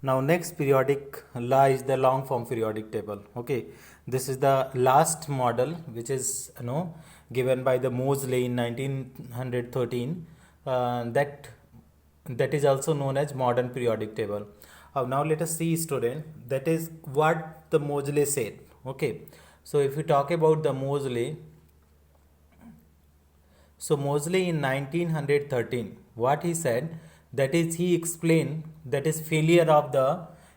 Now next periodic law is the long form periodic table. Okay, this is the last model which is given by the Moseley in 1913. That is also known as modern periodic table. Now let us see, student, that is what the Moseley said. Okay, so if we talk about the Moseley, so Moseley in 1913, what he said, that is he explained that is he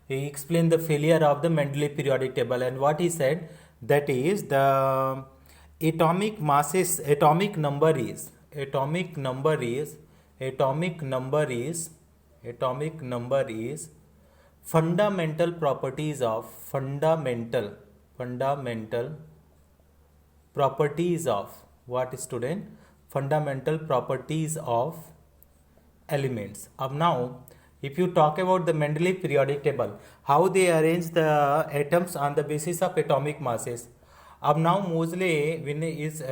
explained the failure of the Mendeleev periodic table, and what he said, that is the atomic masses, atomic number is fundamental properties of fundamental properties of what, student? Fundamental properties of elements. Now if you talk about the Mendeleev periodic table, how they arrange the atoms on the basis of atomic masses. Now Moseley, when is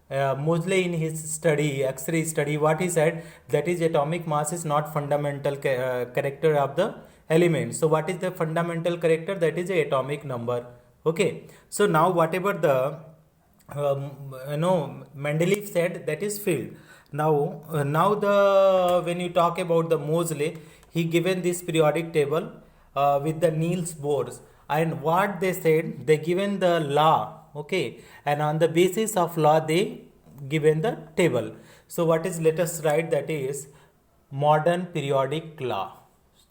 Moseley in his study, X-ray study, what he said, that is atomic mass is not fundamental character of the element. So what is the fundamental character? That is a atomic number. Okay, so now whatever the Mendeleev said, that is failed. Now the when you talk about the Moseley, he given this periodic table with the Niels Bohr's, and what they said, they given the law. Okay, and on the basis of law they given the table. So what is, let us write, that is modern periodic law.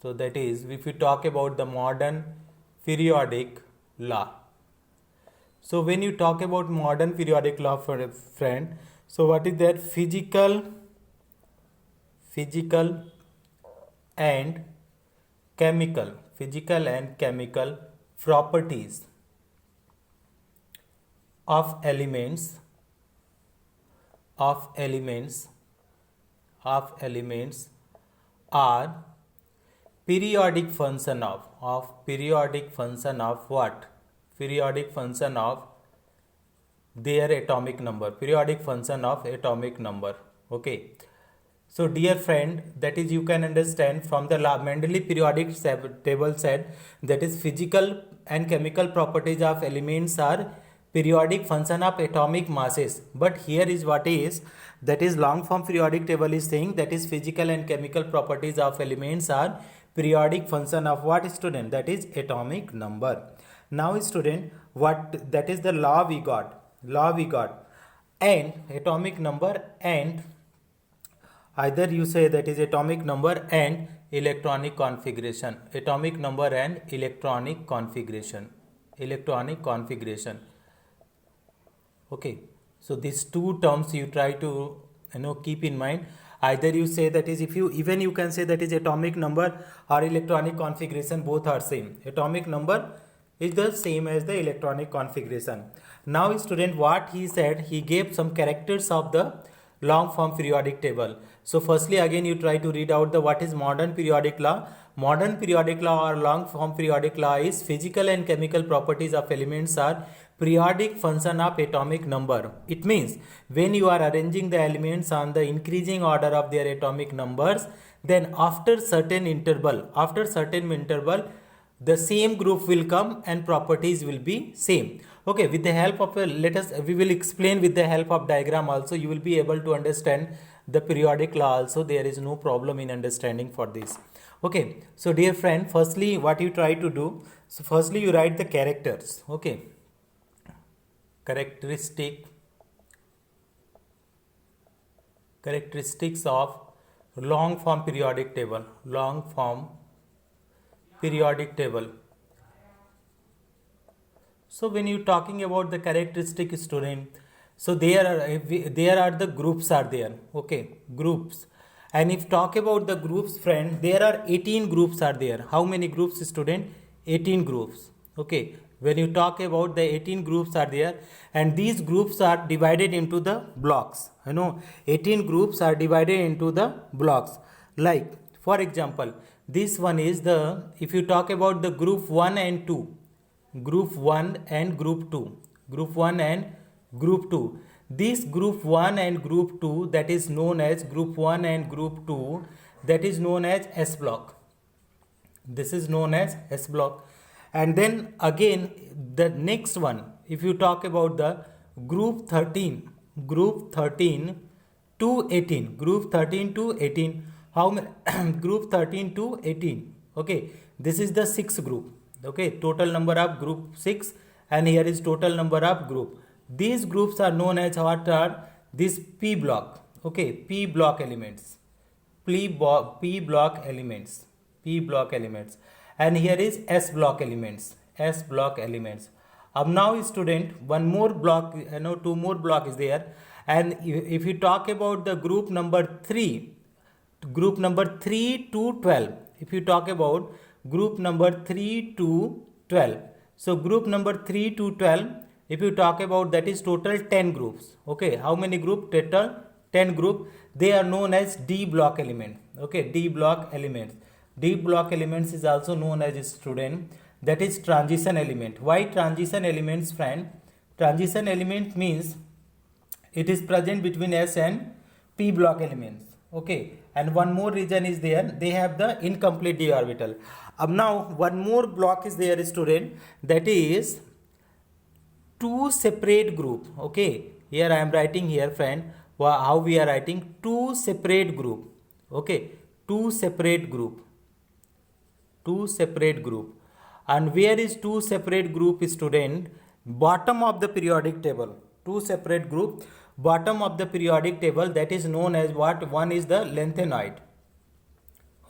So that is, if you talk about the modern periodic law. So when you talk about modern periodic law, for a friend, so what is that? Physical and chemical properties of elements are periodic function of what? Periodic function of their atomic number. Okay, so dear friend, that is, you can understand from the Mendeleev periodic table said, that is physical and chemical properties of elements are periodic function of atomic masses. But here is what is, that is long form periodic table is saying, that is physical and chemical properties of elements are periodic function of what, student? That is atomic number. Now student, what, that is the law we got, and atomic number, and either you say that is atomic number and electronic configuration. Okay, so these two terms you try to keep in mind. Either you say that is, if you even you can say that is atomic number or electronic configuration, both are same. Atomic number is the same as the electronic configuration. Now student, what he said, he gave some characters of the long form periodic table. So firstly, again you try to read out the what is modern periodic law. Modern periodic law or long form periodic law is physical and chemical properties of elements are periodic function of atomic number. It means when you are arranging the elements on the increasing order of their atomic numbers, then after certain interval, the same group will come and properties will be same. Okay, with the help of we will explain with the help of diagram also, you will be able to understand the periodic law also. There is no problem in understanding for this. Okay, so dear friend, firstly what you try to do, so firstly you write the characters. Okay, characteristics of long form periodic table. So when you talking about the characteristic, student, so there are the groups are there. Okay, groups. And if talk about the groups, friend, there are 18 groups are there. How many groups, student? 18 groups. Okay, when you talk about the 18 groups are there, and these groups are divided into the blocks. 18 groups are divided into the blocks. Like for example, this one is the, if you talk about the group 1 and 2, group 1 and group 2, this group 1 and group 2, that is known as group 1 and group 2, that is known as S block. This is known as S block. And then again the next one, if you talk about the group 13 to 18, group 13 to 18, how many group 13 to 18, okay, this is the sixth group, okay, total number of group 6, and here is total number of group. These groups are known as what are this P block, okay, P block elements, P block elements, P block elements, and here is S block elements, S block elements. Now student, one more block, two more block is there, and if you talk about the group number 3 to 12, if you talk about group number 3 to 12, so group number 3 to 12, if you talk about, that is total 10 groups, okay, how many group? Total 10 group. They are known as D block element, okay, D block elements. D block elements is also known as a student, that is transition element. Why transition elements, friend? Transition element means it is present between S and P block elements, okay, and one more reason is there, they have the incomplete d orbital. Now one more block is there, student, that is two separate group, okay, here I am writing here, friend, how we are writing two separate group, okay, two separate group, and where is two separate group, student? Bottom of the periodic table, two separate group, bottom of the periodic table, that is known as what? One is the lanthanoid,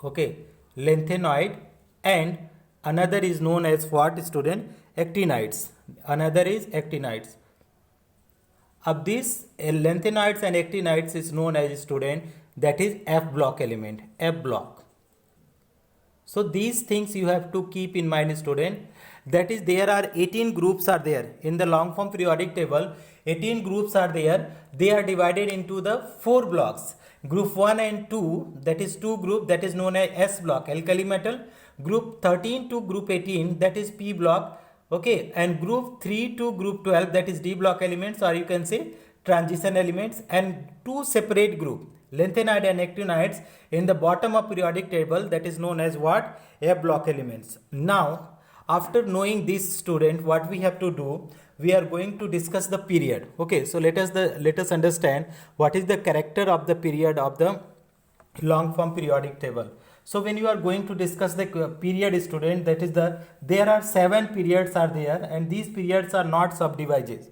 okay, lanthanoid, and another is known as what, student? Actinides. Another is actinides. Of this lanthanoids and actinides is known as, student, that is F block element, F block. So these things you have to keep in mind, student, that is there are 18 groups are there in the long form periodic table. 18 groups are there. They are divided into the 4 blocks. Group 1 and 2, that is 2 group, that is known as S block, alkali metal. Group 13 to group 18, that is P block, okay, and group 3 to group 12, that is D block elements, or you can say transition elements, and two separate group, lanthanide and actinides, in the bottom of periodic table, that is known as what? F block elements. Now after knowing this, student, what we have to do, we are going to discuss the period, okay. So let us understand what is the character of the period of the long form periodic table. So when you are going to discuss the period, student, that is there are 7 periods are there, and these periods are not subdivided.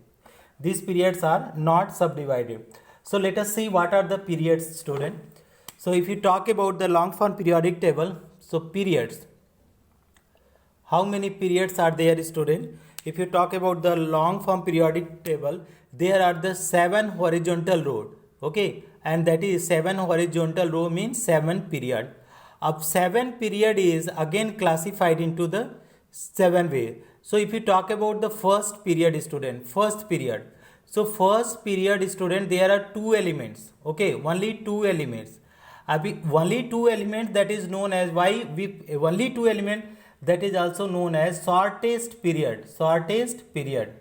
These periods are not subdivided. So let us see what are the periods, student. So if you talk about the long form periodic table, so periods, how many periods are there, student? If you talk about the long form periodic table, there are the 7 horizontal rows, okay, and that is 7 horizontal row means 7 period. Of 7 period is again classified into the 7 way. So if you talk about the first period, student, first period. So first period, student, there are 2 elements, okay, only 2 elements. Only 2 elements, that is known as only 2 element, that is also known as shortest period, shortest period.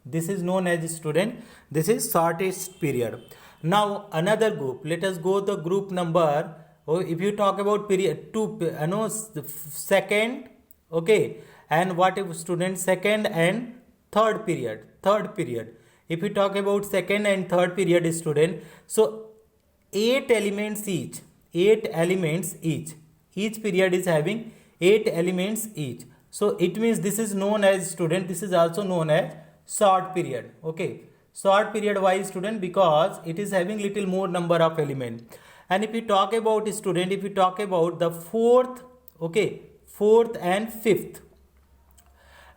This is known as, student, this is shortest period. Now another group, let us go the group number. If you talk about period 2, second, okay, and what if, student, second and third period, if you talk about second and third period, student, so 8 elements each, each period is having 8 elements each. So it means this is known as, student, this is also known as short period, okay, short period. Why, student? Because it is having little more number of elements. And if you talk about, student, if you talk about the fourth, okay, fourth and fifth,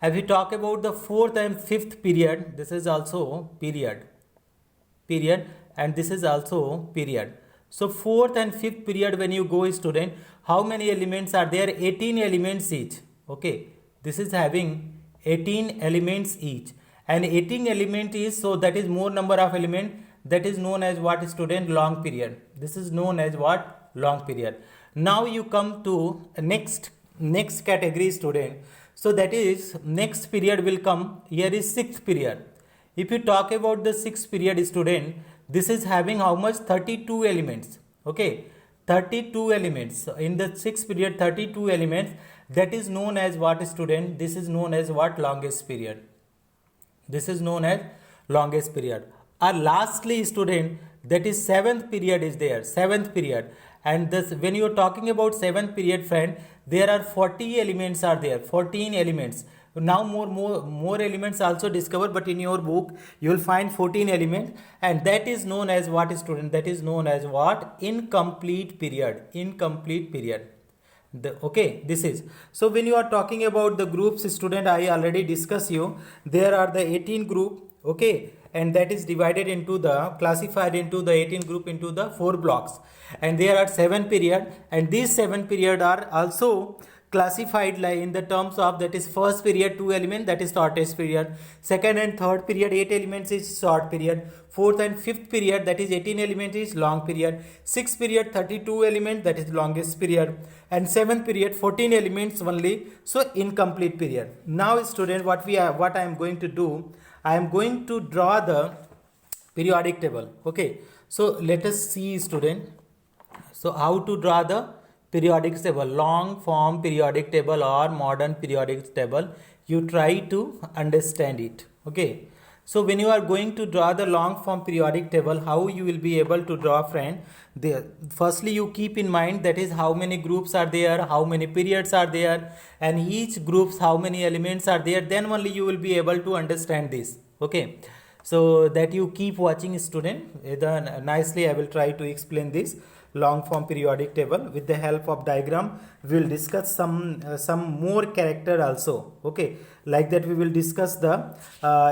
if you talk about the fourth and fifth period, this is also period, and this is also period. So fourth and fifth period, when you go, student, how many elements are there? 18 elements each, okay, this is having 18 elements each, and 18 element is, so that is more number of element, that is known as what, student? Long period. This is known as what? Long period. Now you come to next category, student. So that is next period will come, here is sixth period. If you talk about the sixth period, student, this is having how much? 32 elements, okay, 32 elements. So in the 6th period, 32 elements. That is known as what, student? This is known as what? Longest period. This is known as longest period. Lastly, student, that is 7th period is there. 7th period. And this, when you are talking about 7th period, friend, there are 40 elements are there. 14 elements. Now more elements also discovered, but in your book you will find 14 elements, and that is known as what, student? That is known as what? Incomplete period. Incomplete period. Okay, this is. So when you are talking about the groups, student, I already discussed you. There are the 18 group, okay, and that is divided into the, classified into the 18 group into the 4 blocks, and there are 7 period, and these 7 period are also classified like in the terms of, that is first period 2 elements, that is shortest period, second and third period 8 elements is short period, fourth and fifth period, that is 18 elements, is long period, sixth period 32 elements, that is longest period, and seventh period 14 elements only, so incomplete period. Now student, what I am going to do, I am going to draw the periodic table. Okay, so let us see, student. So how to draw the periodic table, long form periodic table or modern periodic table? You try to understand it. Okay, so when you are going to draw the long form periodic table, how you will be able to draw, friend? There, firstly you keep in mind, that is how many groups are there, how many periods are there, and each groups how many elements are there, then only you will be able to understand this. Okay, so that you keep watching, student. Then nicely I will try to explain this long form periodic table with the help of diagram. We will discuss some more character also. Okay, like that we will discuss the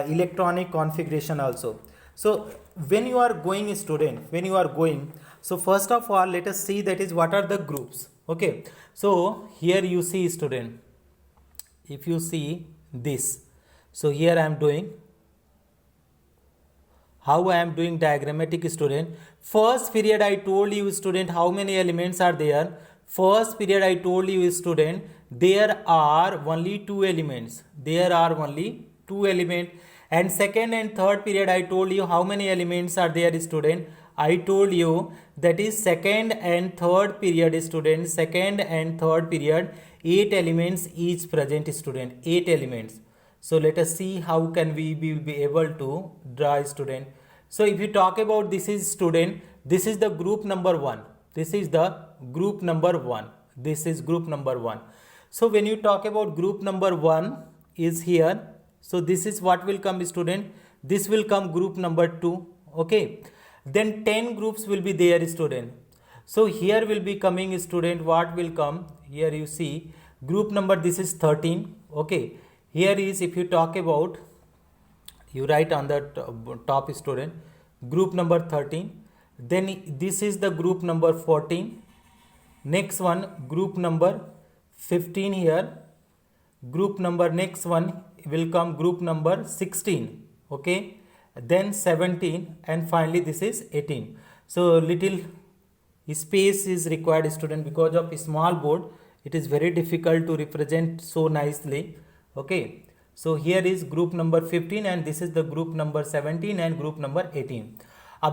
electronic configuration also. So when you are going, student, when you are going, so first of all let us see, that is what are the groups. Okay, so here you see, student, if you see this, so here I am doing, how I am doing diagrammatic, student. First period I told you, student, how many elements are there. First period I told you, student, there are only 2 elements. There are only 2 elements. And second and third period I told you how many elements are there, student. I told you that is second and third period, student. Second and third period, 8 elements each present, student. 8 elements. So let us see how can we be able to draw, student. So if you talk about this is, student, this is the group number 1. This is the group number 1. This is group number 1. So when you talk about group number 1 is here. So this is what will come, student. This will come group number 2. Okay. Then 10 groups will be there, student. So here will be coming, student, what will come? Here you see group number, this is 13. Okay. Here is, if you talk about, you write on the top, student, group number 13. Then this is the group number 14. Next one, group number 15 here. Group number, next one will come group number 16. Okay. Then 17, and finally this is 18. So little space is required, student, because of a small board. It is very difficult to represent so nicely. Okay, so here is group number 15, and this is the group number 17 and group number 18.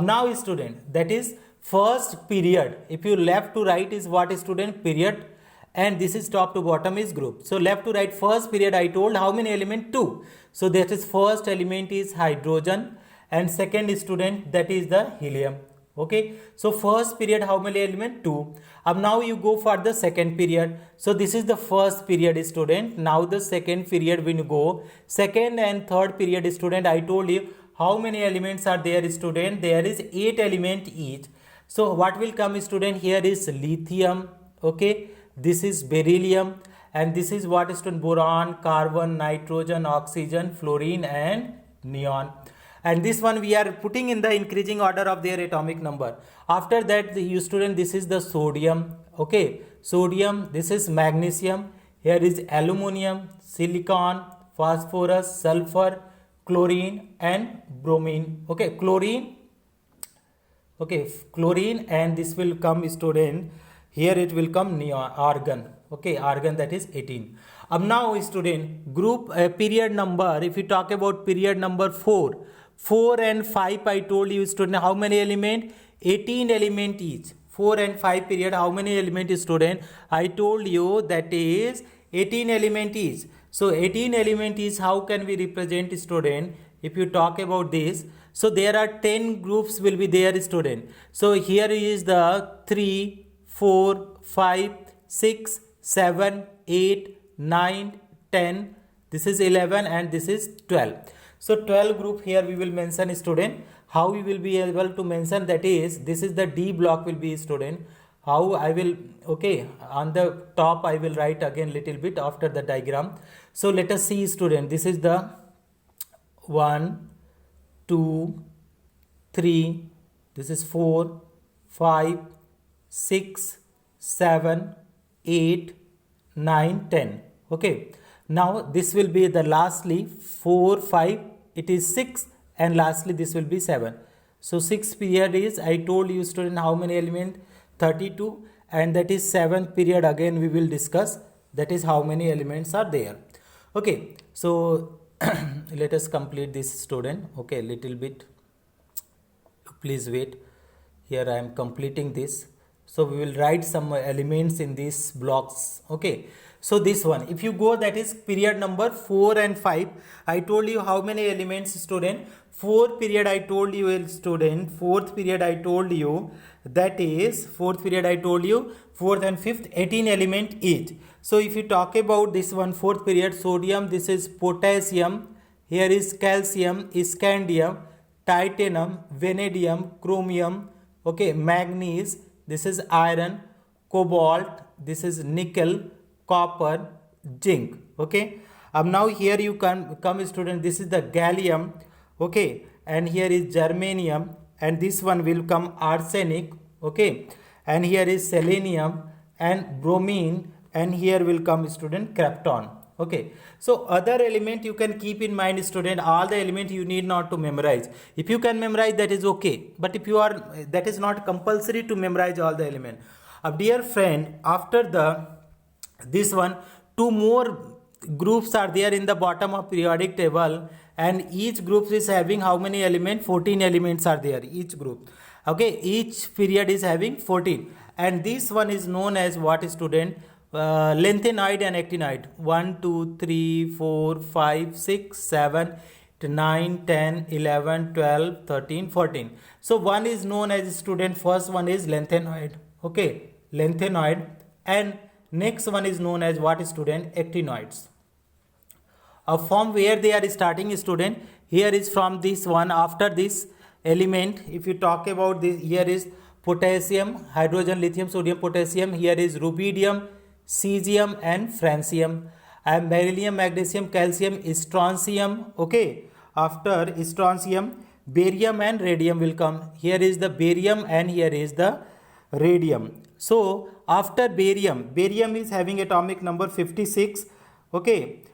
Now, student, that is first period. If you left to right is what, student? Period. And this is top to bottom is group. So left to right, first period I told how many element? 2. So that is first element is hydrogen, and second, student, that is the helium. Okay, so first period how many element? 2. Now you go for the second period. So this is the first period, student. Now the second period, when you go second and third period, student, I told you how many elements are there, student. There is 8 element each. So what will come, student? Here is lithium. Okay, this is beryllium, and this is what, student? Boron, carbon, nitrogen, oxygen, fluorine, and neon. And this one we are putting in the increasing order of their atomic number. After that, you student, this is the sodium. Okay, sodium. This is magnesium. Here is aluminum, silicon, phosphorus, sulfur, chlorine, and bromine. Okay, chlorine. Okay, chlorine, and this will come, student. Here it will come neon, argon. Okay, argon, that is 18. Now, student, group period number. If you talk about period number 4. 4 and 5 I told you, student, how many element? 18 element each. 4 and 5 period, how many element is student? I told you that is 18 element is. So 18 element is, how can we represent student? If you talk about this, so there are 10 groups will be there student. So here is the 3, 4, 5, 6, 7, 8, 9, 10. This is 11 and this is 12. So 12 group here we will mention student. How we will be able to mention, that is, this is the D block will be student. How I will, okay, on the top I will write again little bit after the diagram. So let us see student, this is the 1, 2, 3, this is 4, 5, 6, 7, 8, 9, 10. Okay. Now this will be the lastly 4, 5, it is 6, and lastly this will be 7. So 6 period is, I told you student, how many element? 32, and that is 7th period again we will discuss, that is how many elements are there. Okay, so let us complete this student. Okay, little bit, please wait. Here I am completing this. So we will write some elements in these blocks. Okay, so this one, if you go, that is period number 4 and 5. I told you how many elements student? 4 period I told you student. 4th period I told you, that is 4th period I told you 4th and 5th 18 element each. So if you talk about this one, 4th period, sodium, this is potassium, here is calcium, scandium, titanium, vanadium, chromium, okay, manganese, this is iron, cobalt, this is nickel, copper, zinc. Okay, now here you can come student, this is the gallium, okay, and here is germanium, and this one will come arsenic, okay, and here is selenium and bromine, and here will come student krypton. Okay, so other element you can keep in mind student, all the element you need not to memorize. If you can memorize, that is okay, but if you are, that is not compulsory to memorize all the element. Dear friend, after the this one, 2 more groups are there in the bottom of periodic table, and each group is having how many elements? 14 elements are there each group. Okay, each period is having 14, and this one is known as what student? Lanthanoid and actinide. 1, 2, 3, 4, 5, 6, 7, 9, 10, 11, 12, 13, 14. So one is known as student, first one is lanthanoid. Okay, lanthanoid, and next one is known as what student? Actinoids. From where they are starting student, here is from this one, after this element, if you talk about this, here is potassium, hydrogen, lithium, sodium, potassium, here is rubidium, cesium and francium, and beryllium, magnesium, calcium, strontium. Okay, after strontium, barium and radium will come. Here is the barium and here is the radium. So after barium, barium is having atomic number 56. Okay,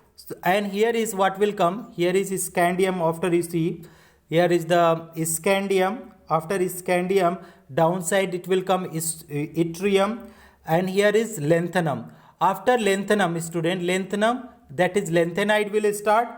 and here is what will come, here is scandium. After you see, here is the scandium, after scandium downside it will come yttrium, and here is lanthanum. After lanthanum student, lanthanum, that is lanthanide will start,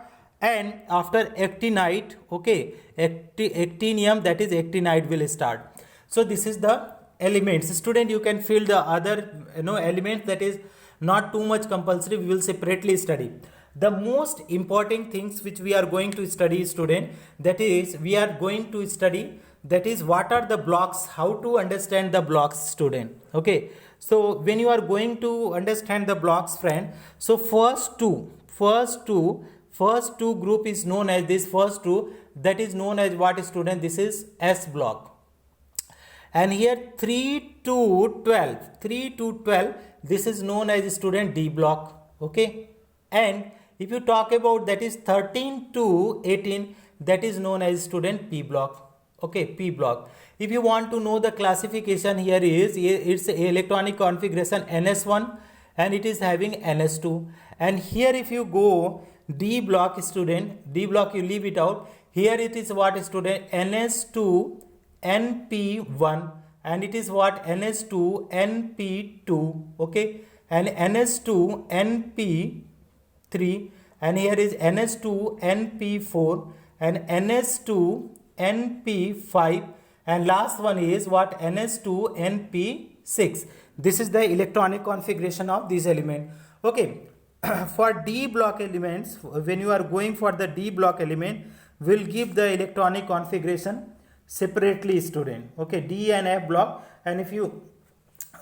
and after actinide, okay, actinium, that is actinide will start. So this is the elements student. You can fill the other elements, that is not too much compulsory, we will separately study. The most important things which we are going to study student, that is we are going to study, that is what are the blocks, how to understand the blocks student. Okay, so when you are going to understand the blocks friend, so first two group is known as this, first two, that is known as what student? This is S block, and here 3 to 12, this is known as student D block. Okay, and if you talk about, that is 13 to 18, that is known as student P block. Okay, P block. If you want to know the classification, here is its electronic configuration NS1, and it is having NS2. And here if you go D block student, D block you leave it out. Here it is what student? NS2 NP1, and it is what? NS2 NP2. Okay, and NS2 NP3, and here is NS2 NP4 and NS2 NP5, and last one is what? NS2 NP6. This is the electronic configuration of this element. Okay. For D block elements, when you are going for the D block element, will give the electronic configuration separately, student. Okay, D and F block. And if you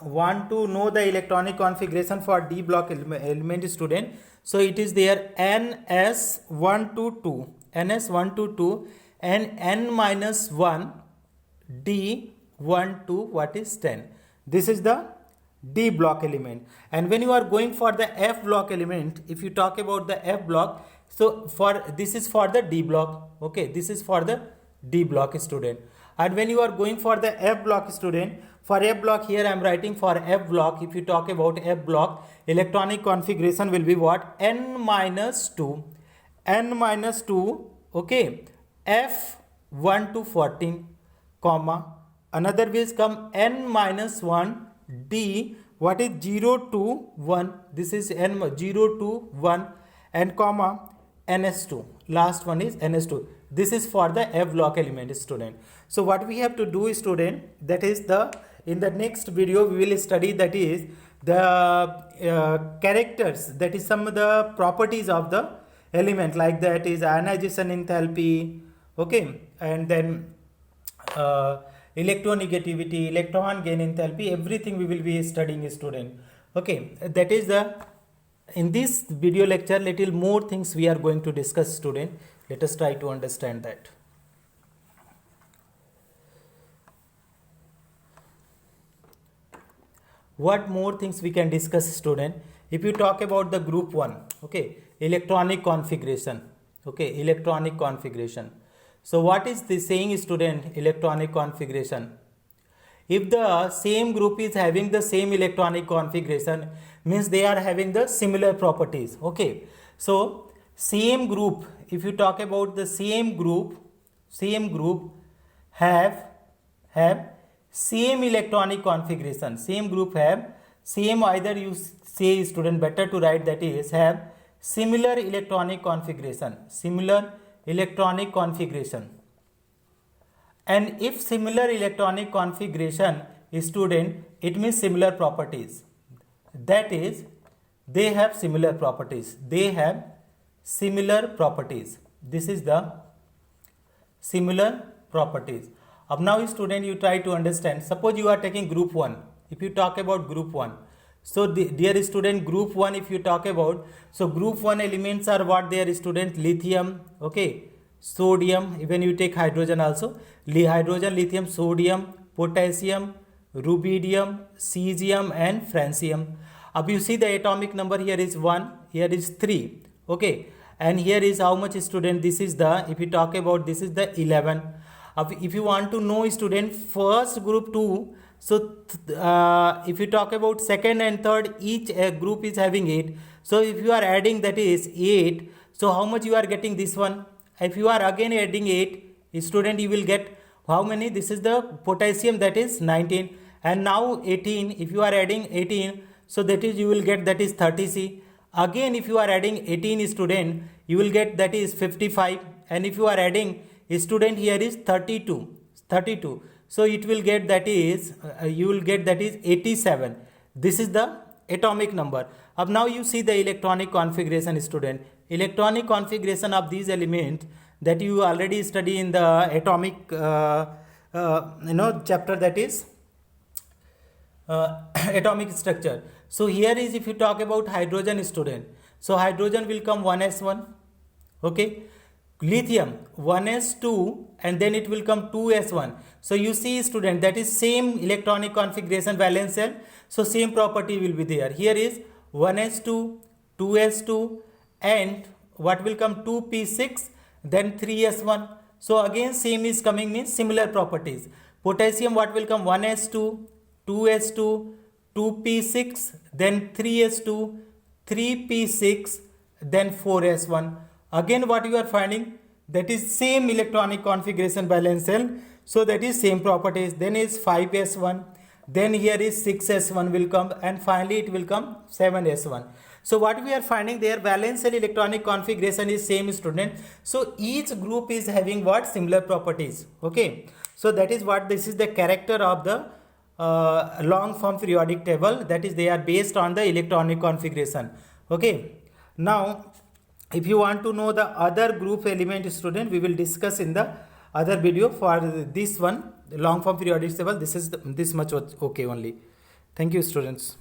want to know the electronic configuration for D block element, student, so it is there NS122, NS122, and N minus 1 D1 to what is 10. This is the D block element. And when you are going for the F block element, if you talk about the F block, so for this is for the D block. Okay, this is for the D block, student. And when you are going for the F block, student, for F block, here I am writing for F block. If you talk about F block, electronic configuration will be what? N minus 2, N minus 2, okay, F1 to 14, comma, another will come N minus 1 D, what is 0 to 1, this is N 0 to 1, and comma NS2, last one is NS2. This is for the F block element, student. So what we have to do, student, that is in the next video we will study, that is the characters, that is some of the properties of the element, like that is ionization enthalpy, okay, and then electronegativity, electron gain enthalpy, everything we will be studying, student. Okay, that is in this video lecture little more things we are going to discuss, student. Let us try to understand that. What more things we can discuss, student? If you talk about the group 1, okay, electronic configuration, okay, electronic configuration. So what is this saying, student? Electronic configuration. If the same group is having the same electronic configuration, means they are having the similar properties. Okay. So same group, if you talk about the same group have same electronic configuration. Same group have same, either you say, student, better to write that is have similar electronic configuration. Similar electronic configuration. And if similar electronic configuration, student, it means similar properties. That is, they have similar properties. They have similar properties. This is the similar properties. Now, student, you try to understand. Suppose you are taking group 1. If you talk about group 1. So, dear student, group 1, if you talk about, so group 1 elements are what, dear student? Lithium, okay, sodium, even you take hydrogen also, hydrogen, lithium, sodium, potassium, rubidium, cesium, and francium. You see the atomic number here is 1, here is 3, okay, and here is how much, student? This is the, if you talk about, this is the 11. If you want to know, student, first group 2, so if you talk about second and third, each group is having 8. So if you are adding, that is 8, so how much you are getting this one? If you are again adding 8, student, you will get how many? This is the potassium, that is 19, and now 18. If you are adding 18, so that is you will get, that is 30C. Again, if you are adding 18, student, you will get, that is 55, and if you are adding, student, here is 32. So it will get, that is you will get, that is 87. This is the atomic number. Now you see the electronic configuration, student. Electronic configuration of these elements that you already study in the atomic chapter, that is atomic structure. So here is, if you talk about hydrogen, student, so hydrogen will come 1s1, okay, lithium 1s2, and then it will come 2s1. So you see, student, that is same electronic configuration, valence shell, so same property will be there. Here is 1s2, 2s2, and what will come? 2p6, then 3s1. So again same is coming, means similar properties. Potassium, what will come? 1s2, 2s2, 2p6, then 3s2, 3p6, then 4s1. Again what you are finding? That is same electronic configuration, valence shell, so that is same properties. Then is 5s1, then here is 6s1 will come, and finally it will come 7s1. So what we are finding there, valence shell electronic configuration is same, student. So each group is having what? Similar properties. Okay. So that is what, this is the character of the long form periodic table, that is they are based on the electronic configuration. Okay. Now if you want to know the other group element, student, we will discuss in the other video. For this one, long form periodic table, this is this much okay only. Thank you, students.